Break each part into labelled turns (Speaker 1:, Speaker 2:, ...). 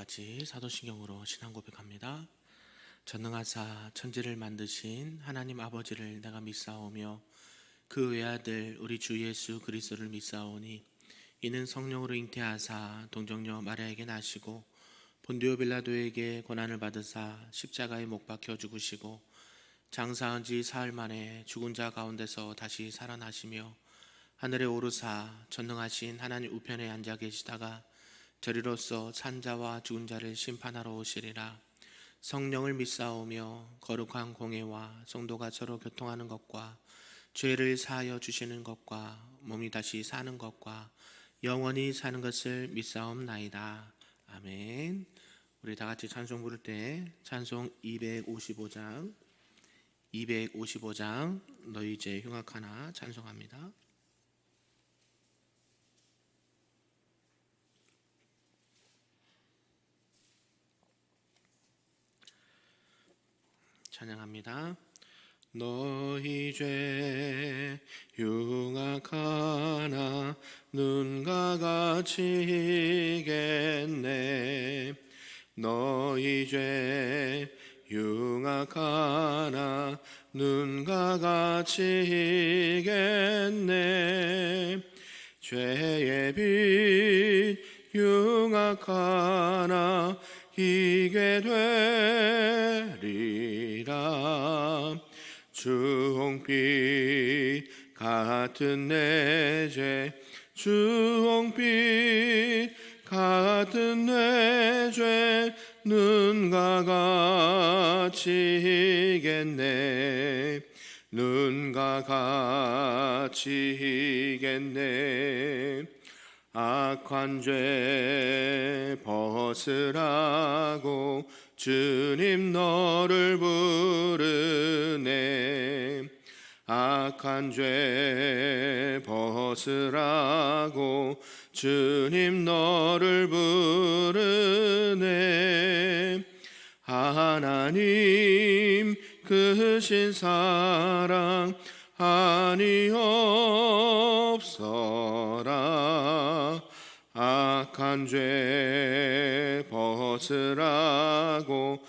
Speaker 1: 같이 사도신경으로 신앙 고백합니다. 전능하사 천지를 만드신 하나님 아버지를 내가 믿사오며 그 외아들 우리 주 예수 그리스도를 믿사오니 이는 성령으로 잉태하사 동정녀 마리아에게 나시고 본디오 빌라도에게 고난을 받으사 십자가에 못 박혀 죽으시고 장사한 지 사흘 만에 죽은 자 가운데서 다시 살아나시며 하늘에 오르사 전능하신 하나님 우편에 앉아 계시다가 저리로서 산자와 죽은 자를 심판하러 오시리라. 성령을 믿사오며 거룩한 공회와 성도가 서로 교통하는 것과 죄를 사하여 주시는 것과 몸이 다시 사는 것과 영원히 사는 것을 믿사옵나이다. 아멘. 우리 다 같이 찬송 부를 때 찬송 255장 너희 죄 흉악하나 찬송합니다. 찬양합니다. 너희 죄 흉악하나 눈과 같이 이겠네. 너희 죄 흉악하나 눈과 같이 이겠네. 죄의 빛 흉악하나 이게 되리라. 주홍빛 같은 내 죄 주홍빛 같은 내 죄 눈과 같이 이겠네. 눈과 같이 이겠네. 악한 죄 벗으라고 주님 너를 부르네. 악한 죄 벗으라고 주님 너를 부르네. 하나님 크신 사랑 아니옵소라. 악한 죄 벗으라고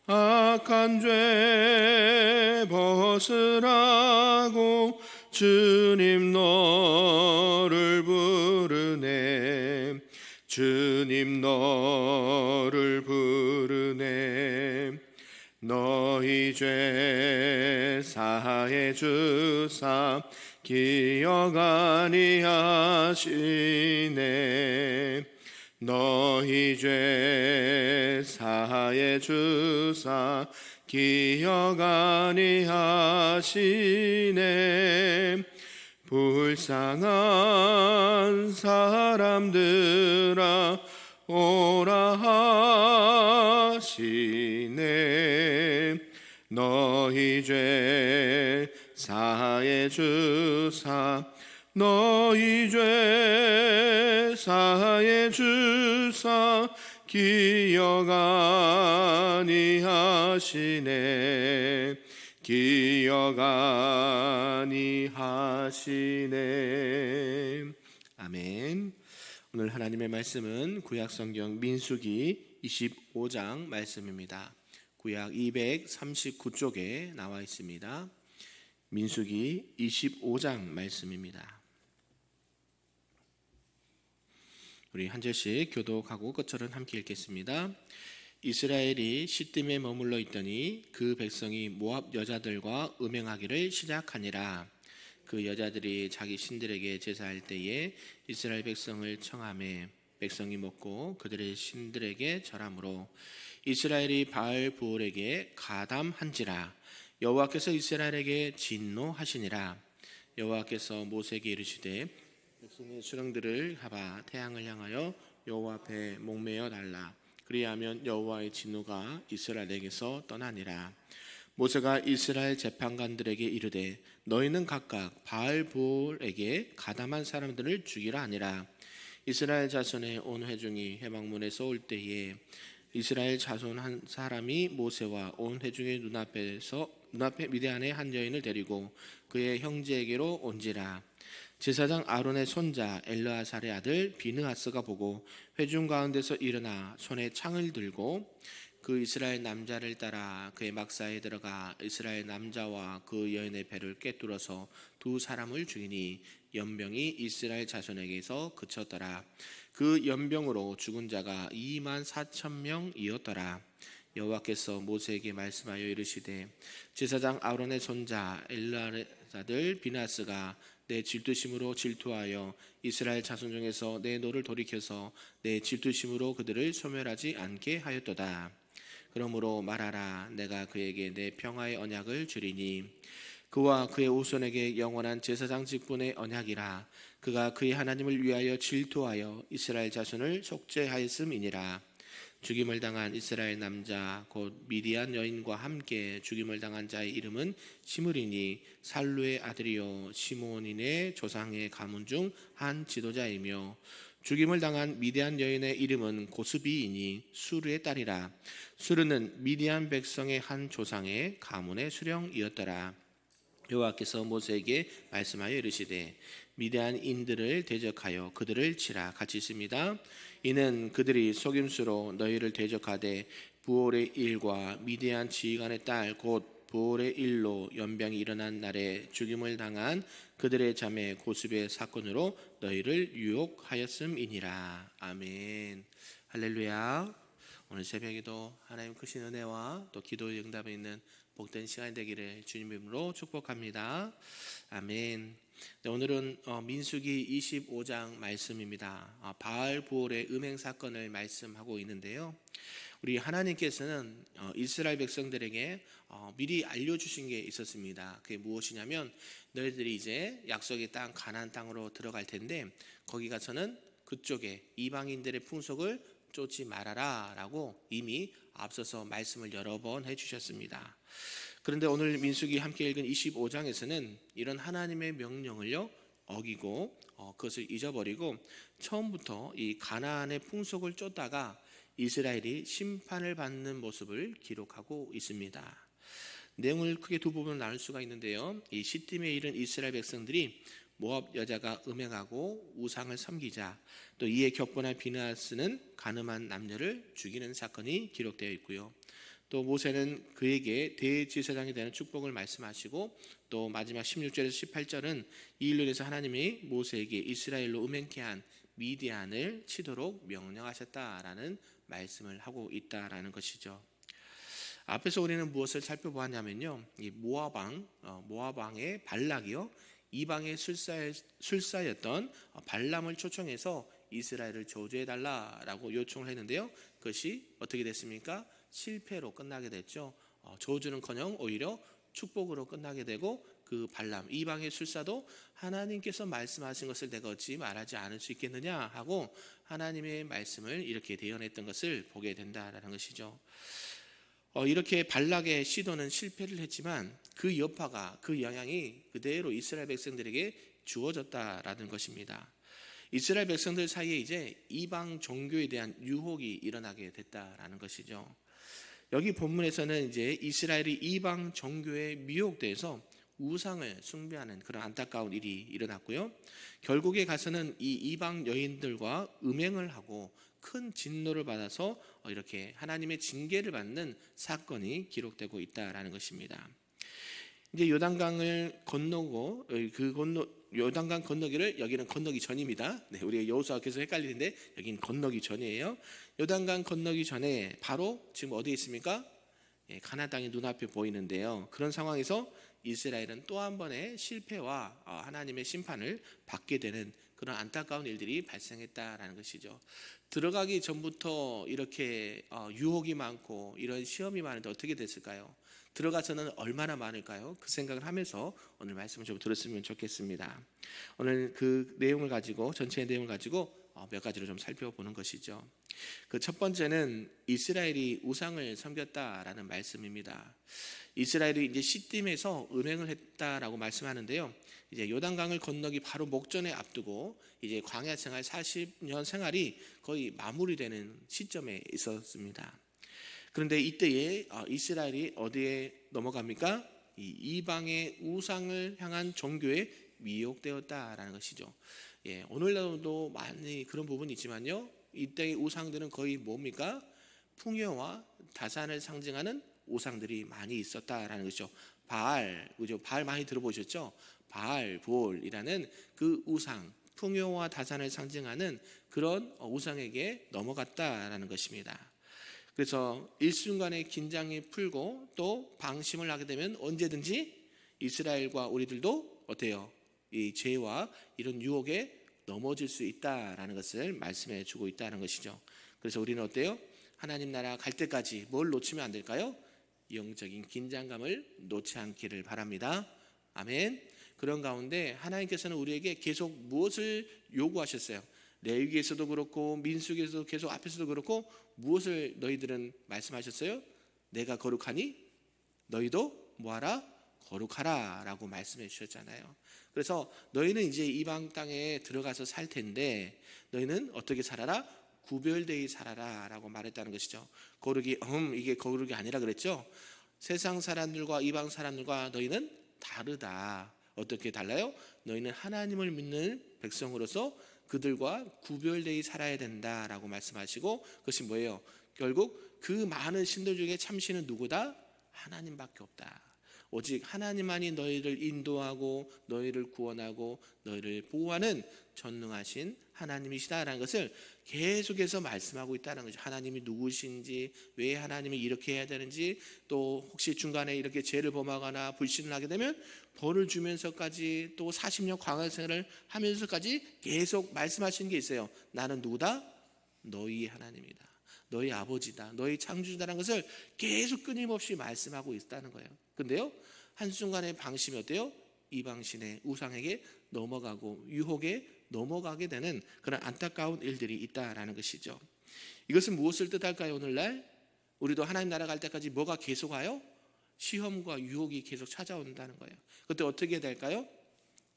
Speaker 1: 악한 죄 벗으라고 주님 너를 부르네. 주님 너를 부르네. 너희 죄 사해 주사 기억 아니하시네. 너희 죄 사해 주사 기억 아니하시네. 불쌍한 사람들아 오라 하시네. 너희 죄 사해 주사 너희 죄 사해 주사 기억 아니하시네. 기억 아니하시네. 아멘. 오늘 하나님의 말씀은 구약성경 민수기 25장 말씀입니다. 구약 239쪽에 나와 있습니다. 민수기 25장 말씀입니다. 우리 한 절씩 교독하고 끝절은 함께 읽겠습니다. 이스라엘이 시딤에 머물러 있더니 그 백성이 모압 여자들과 음행하기를 시작하니라. 그 여자들이 자기 신들에게 제사할 때에 이스라엘 백성을 청하매 백성이 먹고 그들의 신들에게 절하므로 이스라엘이 바알 부올에게 가담한지라. 여호와께서 이스라엘에게 진노하시니라. 여호와께서 모세에게 이르시되 백성의 수령들을 하바 태양을 향하여 여호와 앞에 목매어 달라. 그리하면 여호와의 진노가 이스라엘에게서 떠나니라. 모세가 이스라엘 재판관들에게 이르되 너희는 각각 바알 부올에게 가담한 사람들을 죽이라 하니라. 이스라엘 자손의 온 회중이 회막문에서 올 때에 이스라엘 자손 한 사람이 모세와 온 회중의 눈앞에 미디안의 한 여인을 데리고 그의 형제에게로 온지라. 제사장 아론의 손자 엘르아살의 아들 비느하스가 보고 회중 가운데서 일어나 손에 창을 들고 그 이스라엘 남자를 따라 그의 막사에 들어가 이스라엘 남자와 그 여인의 배를 꿰뚫어서 두 사람을 죽이니 연병이 이스라엘 자손에게서 그쳤더라. 그 연병으로 죽은 자가 24,000명이었더라. 여호와께서 모세에게 말씀하여 이르시되 제사장 아론의 손자 엘르아살의 아들 비느하스가 내 질투심으로 질투하여 이스라엘 자손 중에서 내 노를 돌이켜서 내 질투심으로 그들을 소멸하지 않게 하였도다. 그러므로 말하라. 내가 그에게 내 평화의 언약을 주리니 그와 그의 후손에게 영원한 제사장 직분의 언약이라. 그가 그의 하나님을 위하여 질투하여 이스라엘 자손을 속죄하였음이니라. 죽임을 당한 이스라엘 남자 곧 미디안 여인과 함께 죽임을 당한 자의 이름은 시므리니 살루의 아들이요 시므온인의 조상의 가문 중 한 지도자이며 죽임을 당한 미디안 여인의 이름은 고스비이니 수르의 딸이라. 수르는 미디안 백성의 한 조상의 가문의 수령이었더라. 여호와께서 모세에게 말씀하여 이르시되 미디안인들을 대적하여 그들을 치라. 같이 있습니다. 이는 그들이 속임수로 너희를 대적하되 부올의 일과 미디안 지휘관의 딸 곧 부올의 일로 연병이 일어난 날에 죽임을 당한 그들의 자매 고스비의 사건으로 너희를 유혹하였음이니라. 아멘. 할렐루야. 오늘 새벽에도 하나님 크신 은혜와 또 기도의 응답에 있는 복된 시간이 되기를 주님 이름으로 축복합니다. 아멘. 네, 오늘은 민수기 25장 말씀입니다. 바알 부올의 음행 사건을 말씀하고 있는데요. 우리 하나님께서는 이스라엘 백성들에게 미리 알려주신 게 있었습니다. 그게 무엇이냐면 너희들이 이제 약속의 땅 가나안 땅으로 들어갈 텐데 거기 가서는 그쪽에 이방인들의 풍속을 쫓지 말아라 라고 이미 앞서서 말씀을 여러 번 해주셨습니다. 그런데 오늘 민수기 함께 읽은 25장에서는 이런 하나님의 명령을요 어기고 그것을 잊어버리고 처음부터 이 가나안의 풍속을 쫓다가 이스라엘이 심판을 받는 모습을 기록하고 있습니다. 내용을 크게 두 부분으로 나눌 수가 있는데요. 이 시딤에 이른 이스라엘 백성들이 모압 여자가 음행하고 우상을 섬기자, 또 이에 격분한 비느하스는 가늠한 남녀를 죽이는 사건이 기록되어 있고요. 또 모세는 그에게 대제사장이 되는 축복을 말씀하시고 또 마지막 16절에서 18절은 이 일로 인해서 하나님이 모세에게 이스라엘로 음행케 한 미디안을 치도록 명령하셨다라는 말씀을 하고 있다라는 것이죠. 앞에서 우리는 무엇을 살펴보았냐면요, 이 모압왕의 발락이요 이방의 술사였던 발람을 초청해서 이스라엘을 저주해달라라고 요청을 했는데요, 그것이 어떻게 됐습니까? 실패로 끝나게 됐죠. 저주는커녕 오히려 축복으로 끝나게 되고 그 발람 이방의 술사도 하나님께서 말씀하신 것을 내가 어찌 말하지 않을 수 있겠느냐 하고 하나님의 말씀을 이렇게 대언했던 것을 보게 된다라는 것이죠. 이렇게 발락의 시도는 실패를 했지만 그 여파가 그 영향이 그대로 이스라엘 백성들에게 주어졌다라는 것입니다. 이스라엘 백성들 사이에 이제 이방 종교에 대한 유혹이 일어나게 됐다라는 것이죠. 여기 본문에서는 이제 이스라엘이 이방 종교에 미혹돼서 우상을 숭배하는 그런 안타까운 일이 일어났고요. 결국에 가서는 이 이방 여인들과 음행을 하고 큰 진노를 받아서 이렇게 하나님의 징계를 받는 사건이 기록되고 있다라는 것입니다. 이제 요단강을 건너고 요단강 건너기를 여기는 건너기 전입니다. 네, 우리가 여호수아 계속 헷갈리는데 여기는 건너기 전이에요. 요단강 건너기 전에 바로 지금 어디에 있습니까? 가나안 땅이 눈앞에 보이는데요. 그런 상황에서 이스라엘은 또 한 번의 실패와 하나님의 심판을 받게 되는 그런 안타까운 일들이 발생했다라는 것이죠. 들어가기 전부터 이렇게 유혹이 많고 이런 시험이 많은데 어떻게 됐을까요? 들어가서는 얼마나 많을까요? 그 생각을 하면서 오늘 말씀을 좀 들었으면 좋겠습니다. 오늘 그 내용을 가지고 전체의 내용을 가지고 몇 가지로 좀 살펴보는 것이죠. 그 첫 번째는 이스라엘이 우상을 섬겼다라는 말씀입니다. 이스라엘이 이제 시딤에서 음행을 했다라고 말씀하는데요. 이제 요단강을 건너기 바로 목전에 앞두고 이제 광야 생활 40년 생활이 거의 마무리되는 시점에 있었습니다. 그런데 이때에 이스라엘이 어디에 넘어갑니까? 이 이방의 우상을 향한 종교에 미혹되었다라는 것이죠. 예, 오늘날도 많이 그런 부분이 있지만요. 이때의 우상들은 거의 뭡니까? 풍요와 다산을 상징하는 우상들이 많이 있었다라는 것이죠. 바알, 그죠? 바알 많이 들어보셨죠? 바알, 볼이라는 그 우상, 풍요와 다산을 상징하는 그런 우상에게 넘어갔다라는 것입니다. 그래서 일순간의 긴장이 풀고 또 방심을 하게 되면 언제든지 이스라엘과 우리들도 어때요? 이 죄와 이런 유혹에 넘어질 수 있다라는 것을 말씀해 주고 있다는 것이죠. 그래서 우리는 어때요? 하나님 나라 갈 때까지 뭘 놓치면 안 될까요? 영적인 긴장감을 놓지 않기를 바랍니다. 아멘. 그런 가운데 하나님께서는 우리에게 계속 무엇을 요구하셨어요? 레위기에서도 그렇고 민수기에서도 계속 앞에서도 그렇고 무엇을 너희들은 말씀하셨어요? 내가 거룩하니 너희도 뭐하라? 거룩하라 라고 말씀해 주셨잖아요. 그래서 너희는 이제 이방 땅에 들어가서 살 텐데 너희는 어떻게 살아라? 구별되이 살아라 라고 말했다는 것이죠. 거룩이 이게 거룩이 아니라 그랬죠. 세상 사람들과 이방 사람들과 너희는 다르다. 어떻게 달라요? 너희는 하나님을 믿는 백성으로서 그들과 구별되이 살아야 된다라고 말씀하시고, 그것이 뭐예요? 결국 그 많은 신들 중에 참신은 누구다? 하나님밖에 없다. 오직 하나님만이 너희를 인도하고 너희를 구원하고 너희를 보호하는 전능하신 하나님이시다라는 것을 계속해서 말씀하고 있다는 거죠. 하나님이 누구신지, 왜 하나님이 이렇게 해야 되는지, 또 혹시 중간에 이렇게 죄를 범하거나 불신을 하게 되면 벌을 주면서까지 또 40년 광야 생활을 하면서까지 계속 말씀하시는 게 있어요. 나는 누구다? 너희 하나님이다. 너희 아버지다. 너희 창조주다라는 것을 계속 끊임없이 말씀하고 있다는 거예요. 근데요, 한순간의 방심이 어때요? 이방신의 우상에게 넘어가고 유혹에 넘어가게 되는 그런 안타까운 일들이 있다라는 것이죠. 이것은 무엇을 뜻할까요? 오늘날 우리도 하나님 나라 갈 때까지 뭐가 계속 와요? 시험과 유혹이 계속 찾아온다는 거예요. 그때 어떻게 될까요?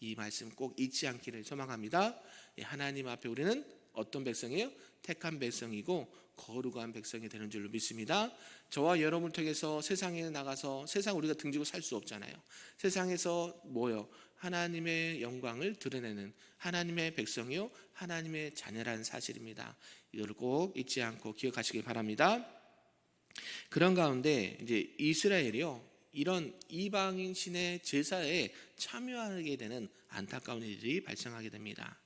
Speaker 1: 이 말씀 꼭 잊지 않기를 소망합니다. 하나님 앞에 우리는 어떤 백성이에요? 택한 백성이고 거룩한 백성이 되는 줄로 믿습니다. 저와 여러분을 통해서 세상에 나가서 세상 우리가 등지고 살 수 없잖아요. 세상에서 뭐요? 하나님의 영광을 드러내는 하나님의 백성이요 하나님의 자녀라는 사실입니다. 이걸 꼭 잊지 않고 기억하시기 바랍니다. 그런 가운데 이제 이스라엘이요 이런 이방인 신의 제사에 참여하게 되는 안타까운 일이 발생하게 됩니다.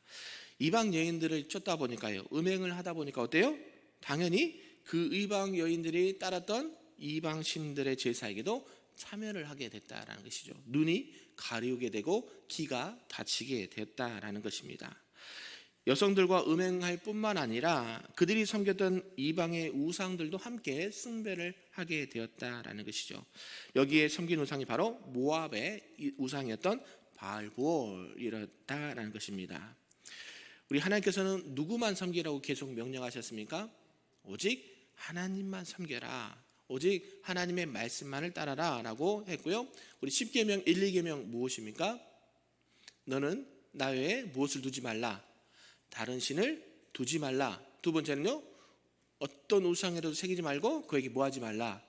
Speaker 1: 이방 여인들을 쫓다 보니까요, 음행을 하다 보니까 어때요? 당연히 그 이방 여인들이 따랐던 이방 신들의 제사에게도 참여를 하게 됐다라는 것이죠. 눈이 가리우게 되고 귀가 다치게 되었다라는 것입니다. 여성들과 음행할 뿐만 아니라 그들이 섬겼던 이방의 우상들도 함께 숭배를 하게 되었다라는 것이죠. 여기에 섬긴 우상이 바로 모압의 우상이었던 바알볼이었다라는 것입니다. 우리 하나님께서는 누구만 섬기라고 계속 명령하셨습니까? 오직 하나님만 섬겨라. 오직 하나님의 말씀만을 따라라 라고 했고요. 우리 10계명 1, 2계명 무엇입니까? 너는 나 외에 무엇을 두지 말라. 다른 신을 두지 말라. 두 번째는요, 어떤 우상에도 새기지 말고 그에게 뭐하지 말라.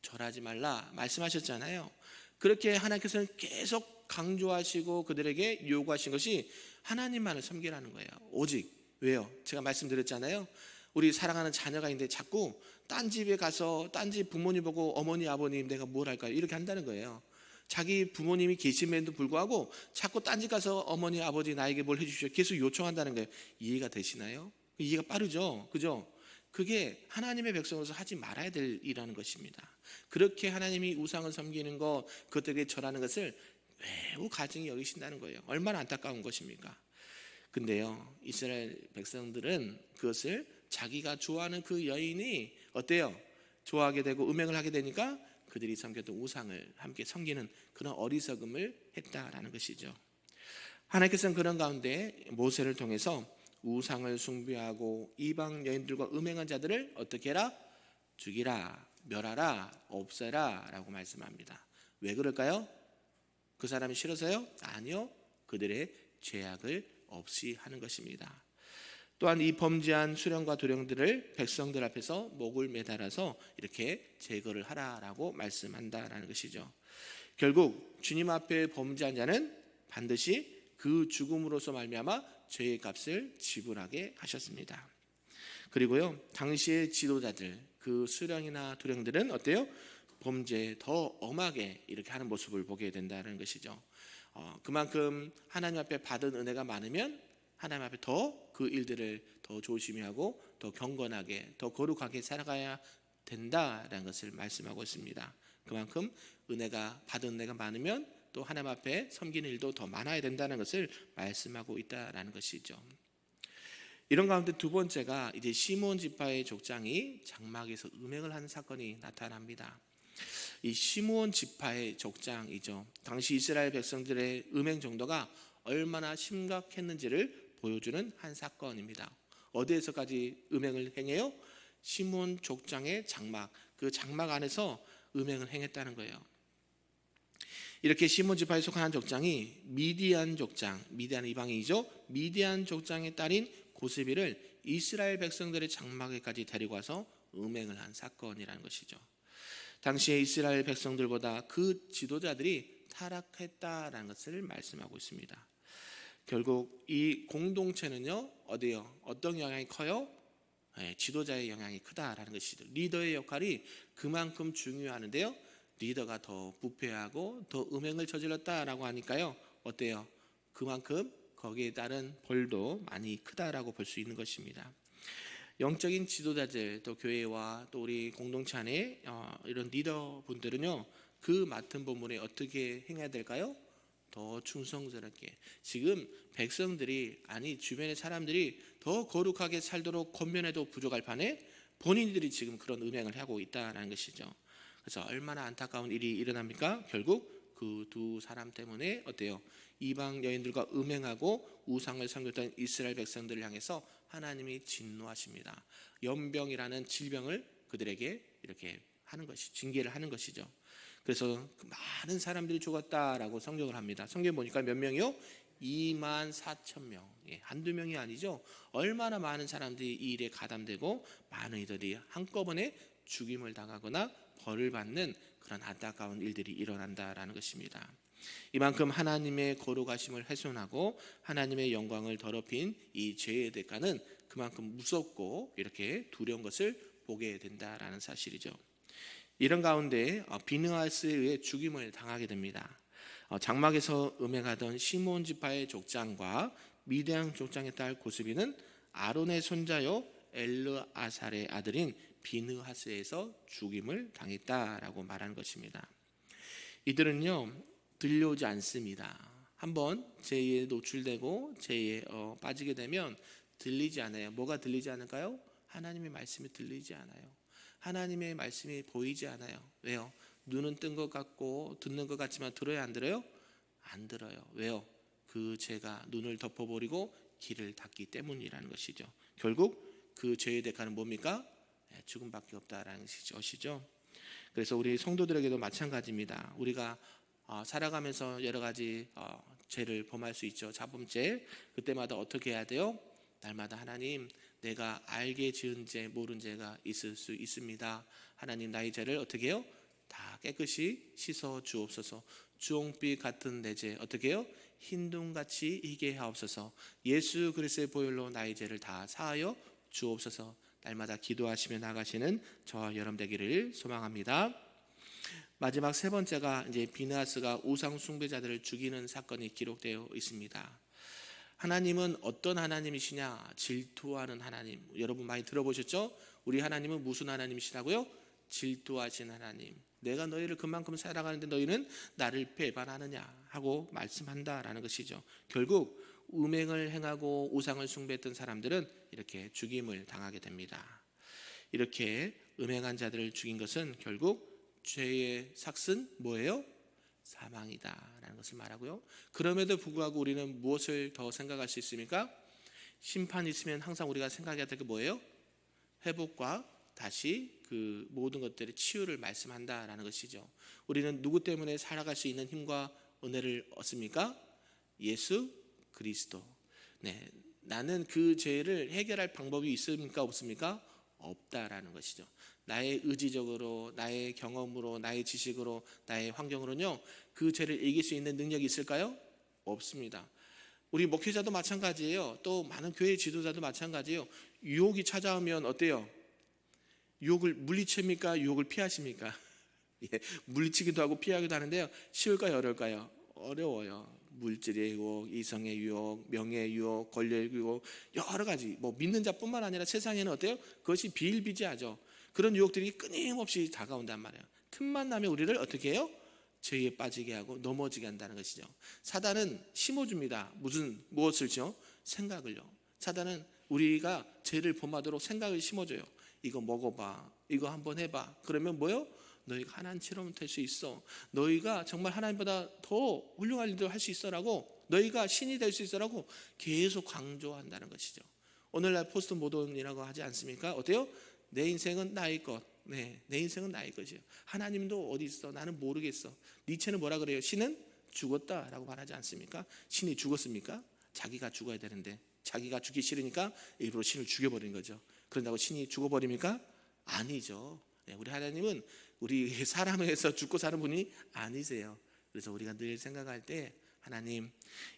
Speaker 1: 절하지 말라 말씀하셨잖아요. 그렇게 하나님께서는 계속 강조하시고 그들에게 요구하신 것이 하나님만을 섬기라는 거예요. 오직. 왜요? 제가 말씀드렸잖아요. 우리 사랑하는 자녀가 있는데 자꾸 딴 집에 가서 딴 집 부모님 보고 어머니 아버님 내가 뭘 할까요? 이렇게 한다는 거예요. 자기 부모님이 계심에도 불구하고 자꾸 딴 집 가서 어머니 아버지 나에게 뭘 해주십시오 계속 요청한다는 거예요. 이해가 되시나요? 이해가 빠르죠? 그죠? 그게 하나님의 백성으로서 하지 말아야 될 일이라는 것입니다. 그렇게 하나님이 우상을 섬기는 것, 그것들에게 절하는 것을 매우 가증히 여기신다는 거예요. 얼마나 안타까운 것입니까? 근데요, 이스라엘 백성들은 그것을 자기가 좋아하는 그 여인이 어때요? 좋아하게 되고 음행을 하게 되니까 그들이 섬겼던 우상을 함께 섬기는 그런 어리석음을 했다라는 것이죠. 하나님께서는 그런 가운데 모세를 통해서 우상을 숭배하고 이방 여인들과 음행한 자들을 어떻게 해라? 죽이라, 멸하라, 없애라 라고 말씀합니다. 왜 그럴까요? 그 사람이 싫어서요? 아니요. 그들의 죄악을 없이 하는 것입니다. 또한 이 범죄한 수령과 도령들을 백성들 앞에서 목을 매달아서 이렇게 제거를 하라라고 말씀한다라는 것이죠. 결국 주님 앞에 범죄한 자는 반드시 그 죽음으로서 말미암아 죄의 값을 지불하게 하셨습니다. 그리고요, 당시의 지도자들, 그 수령이나 두령들은 어때요? 범죄에 더 엄하게 이렇게 하는 모습을 보게 된다는 것이죠. 그만큼 하나님 앞에 받은 은혜가 많으면 하나님 앞에 더 그 일들을 더 조심히 하고 더 경건하게, 더 거룩하게 살아가야 된다라는 것을 말씀하고 있습니다. 그만큼 받은 은혜가 많으면 또 하나님 앞에 섬기는 일도 더 많아야 된다는 것을 말씀하고 있다라는 것이죠. 이런 가운데 두 번째가 이제 시므온 지파의 족장이 장막에서 음행을 하는 사건이 나타납니다. 이 시므온 지파의 족장이죠. 당시 이스라엘 백성들의 음행 정도가 얼마나 심각했는지를 보여주는 한 사건입니다. 어디에서까지 음행을 행해요? 시므온 족장의 장막, 그 장막 안에서 음행을 행했다는 거예요. 이렇게 시므온 지파에 속한 한 족장이 미디안 족장, 미디안 이방인이죠. 미디안 족장의 딸인 고스비를 이스라엘 백성들의 장막에까지 데리고 와서 음행을 한 사건이라는 것이죠. 당시에 이스라엘 백성들보다 그 지도자들이 타락했다라는 것을 말씀하고 있습니다. 결국 이 공동체는요, 어디요? 어떤 영향이 커요? 지도자의 영향이 크다라는 것이죠. 리더의 역할이 그만큼 중요하는데요, 리더가 더 부패하고 더 음행을 저질렀다라고 하니까요, 어때요? 그만큼 거기에 따른 벌도 많이 크다라고 볼 수 있는 것입니다. 영적인 지도자들, 또 교회와 또 우리 공동체 안에 이런 리더분들은요, 그 맡은 본분에 어떻게 행해야 될까요? 더 충성스럽게. 지금 백성들이, 아니 주변의 사람들이 더 거룩하게 살도록 권면해도 부족할 판에 본인들이 지금 그런 음행을 하고 있다는 것이죠. 그래서 얼마나 안타까운 일이 일어납니까? 결국 그 두 사람 때문에 어때요? 이방 여인들과 음행하고 우상을 섬겼던 이스라엘 백성들을 향해서 하나님이 진노하십니다. 연병이라는 질병을 그들에게 이렇게 하는 것이, 징계를 하는 것이죠. 그래서 많은 사람들이 죽었다라고 성경을 합니다. 성경 보니까 몇 명이요? 24,000명. 한두 명이 아니죠. 얼마나 많은 사람들이 이 일에 가담되고 많은 이들이 한꺼번에 죽임을 당하거나 벌을 받는 그런 안타까운 일들이 일어난다라는 것입니다. 이만큼 하나님의 거룩하심을 훼손하고 하나님의 영광을 더럽힌 이 죄의 대가는 그만큼 무섭고 이렇게 두려운 것을 보게 된다라는 사실이죠. 이런 가운데 비느하스에 의해 죽임을 당하게 됩니다. 장막에서 음행하던 시므온 지파의 족장과 미디안 족장의 딸 고스비는 아론의 손자요 엘르아살의 아들인 비느하스에서 죽임을 당했다라고 말하는 것입니다. 이들은요, 들려오지 않습니다. 한번 죄에 노출되고 죄에 빠지게 되면 들리지 않아요. 뭐가 들리지 않을까요? 하나님의 말씀이 들리지 않아요. 하나님의 말씀이 보이지 않아요. 왜요? 눈은 뜬 것 같고 듣는 것 같지만 들어요, 안 들어요? 안 들어요. 왜요? 그 죄가 눈을 덮어버리고 길을 닫기 때문이라는 것이죠. 결국 그 죄의 대가는 뭡니까? 죽음밖에 없다라는 것이죠. 그래서 우리 성도들에게도 마찬가지입니다. 우리가 살아가면서 여러 가지 죄를 범할 수 있죠. 자범죄. 그때마다 어떻게 해야 돼요? 날마다 하나님, 내가 알게 지은 죄, 모른 죄가 있을 수 있습니다. 하나님, 나의 죄를 어떻게 해요? 다 깨끗이 씻어 주옵소서. 주홍빛 같은 내 죄 어떻게 해요? 흰둥같이 희게 하옵소서. 예수 그리스도의 보혈로 나의 죄를 다 사하여 주옵소서. 날마다 기도하시며 나가시는 저와 여러분 되기를 소망합니다. 마지막 세 번째가 이제 비느하스가 우상 숭배자들을 죽이는 사건이 기록되어 있습니다. 하나님은 어떤 하나님이시냐? 질투하는 하나님. 여러분 많이 들어보셨죠? 우리 하나님은 무슨 하나님이시라고요? 질투하신 하나님. 내가 너희를 그만큼 사랑하는데 너희는 나를 배반하느냐 하고 말씀한다라는 것이죠. 결국 음행을 행하고 우상을 숭배했던 사람들은 이렇게 죽임을 당하게 됩니다. 이렇게 음행한 자들을 죽인 것은 결국 죄의 삭은 뭐예요? 사망이다라는 것을 말하고요. 그럼에도 불구하고 우리는 무엇을 더 생각할 수 있습니까? 심판이 있으면 항상 우리가 생각해야 될 게 뭐예요? 회복과 다시 그 모든 것들의 치유를 말씀한다라는 것이죠. 우리는 누구 때문에 살아갈 수 있는 힘과 은혜를 얻습니까? 예수 그리스도. 네, 나는 그 죄를 해결할 방법이 있습니까? 없습니까? 없다라는 것이죠. 나의 의지적으로, 나의 경험으로, 나의 지식으로, 나의 환경으로는요, 그 죄를 이길 수 있는 능력이 있을까요? 없습니다. 우리 목회자도 마찬가지예요. 또 많은 교회 지도자도 마찬가지예요. 유혹이 찾아오면 어때요? 유혹을 물리칩니까? 유혹을 피하십니까? 예, 물리치기도 하고 피하기도 하는데요. 쉬울까요? 어려울까요? 어려워요. 물질의 유혹, 이성의 유혹, 명예의 유혹, 권력의 유혹, 여러 가지. 뭐 믿는 자뿐만 아니라 세상에는 어때요? 그것이 비일비재하죠. 그런 유혹들이 끊임없이 다가온단 말이에요. 틈만 나면 우리를 어떻게 해요? 죄에 빠지게 하고 넘어지게 한다는 것이죠. 사단은 심어줍니다. 무엇을요? 생각을요. 사단은 우리가 죄를 범하도록 생각을 심어줘요. 이거 먹어봐, 이거 한번 해봐. 그러면 뭐요? 너희가 하나님처럼 될 수 있어. 너희가 정말 하나님보다 더 훌륭한 일도 할 수 있어라고, 너희가 신이 될 수 있어라고 계속 강조한다는 것이죠. 오늘날 포스트 모던이라고 하지 않습니까? 어때요? 내 인생은 나의 것. 네, 내 인생은 나의 것이에요. 하나님도 어디 있어? 나는 모르겠어. 니체는 뭐라 그래요? 신은 죽었다라고 말하지 않습니까? 신이 죽었습니까? 자기가 죽어야 되는데 자기가 죽기 싫으니까 일부러 신을 죽여버린 거죠. 그런다고 신이 죽어버립니까? 아니죠. 네, 우리 하나님은 우리 사람에서 죽고 사는 분이 아니세요. 그래서 우리가 늘 생각할 때 하나님,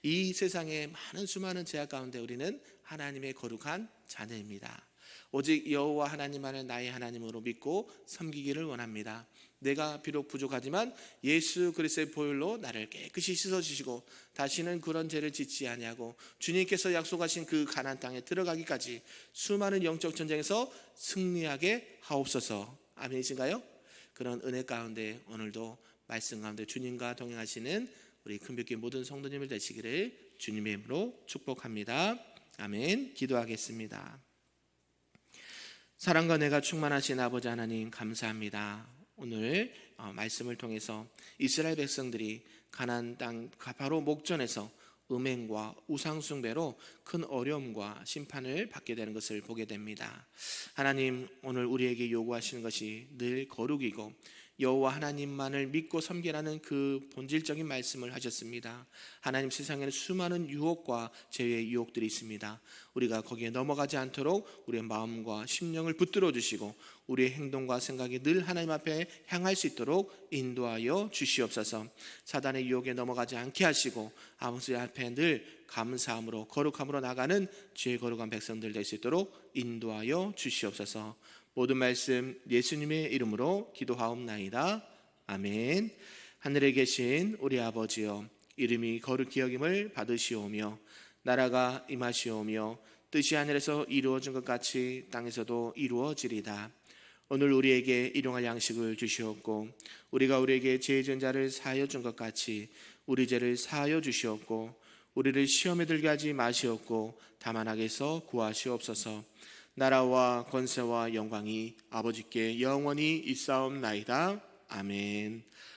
Speaker 1: 이 세상의 많은 수많은 죄악 가운데 우리는 하나님의 거룩한 자녀입니다. 오직 여호와 하나님만을 나의 하나님으로 믿고 섬기기를 원합니다. 내가 비록 부족하지만 예수 그리스도의 보혈로 나를 깨끗이 씻어주시고 다시는 그런 죄를 짓지 아니하고 주님께서 약속하신 그 가나안 땅에 들어가기까지 수많은 영적 전쟁에서 승리하게 하옵소서. 아멘이신가요? 그런 은혜 가운데 오늘도 말씀 가운데 주님과 동행하시는 우리 큰빛교회 모든 성도님을 되시기를 주님의 이름으로 축복합니다. 아멘. 기도하겠습니다. 사랑과 은혜가 충만하신 아버지 하나님 감사합니다. 오늘 말씀을 통해서 이스라엘 백성들이 가나안 땅 바로 목전에서 음행과 우상 숭배로 큰 어려움과 심판을 받게 되는 것을 보게 됩니다. 하나님, 오늘 우리에게 요구하시는 것이 늘 거룩이고 여호와 하나님만을 믿고 섬기라는 그 본질적인 말씀을 하셨습니다. 하나님, 세상에는 수많은 유혹과 죄의 유혹들이 있습니다. 우리가 거기에 넘어가지 않도록 우리의 마음과 심령을 붙들어 주시고 우리의 행동과 생각이 늘 하나님 앞에 향할 수 있도록 인도하여 주시옵소서. 사단의 유혹에 넘어가지 않게 하시고 아버지 앞에 늘 감사함으로 거룩함으로 나가는 죄의 거룩한 백성들 될 수 있도록 인도하여 주시옵소서. 모든 말씀 예수님의 이름으로 기도하옵나이다. 아멘. 하늘에 계신 우리 아버지여, 이름이 거룩히 여김을 받으시오며 나라가 임하시오며 뜻이 하늘에서 이루어진 것 같이 땅에서도 이루어지리다. 오늘 우리에게 일용할 양식을 주시옵고 우리가 우리에게 죄 지은 자를 사하여 준 것 같이 우리 죄를 사하여 주시옵고 우리를 시험에 들게 하지 마시옵고 다만 악에서 구하시옵소서. 나라와 권세와 영광이 아버지께 영원히 있사옵나이다. 아멘.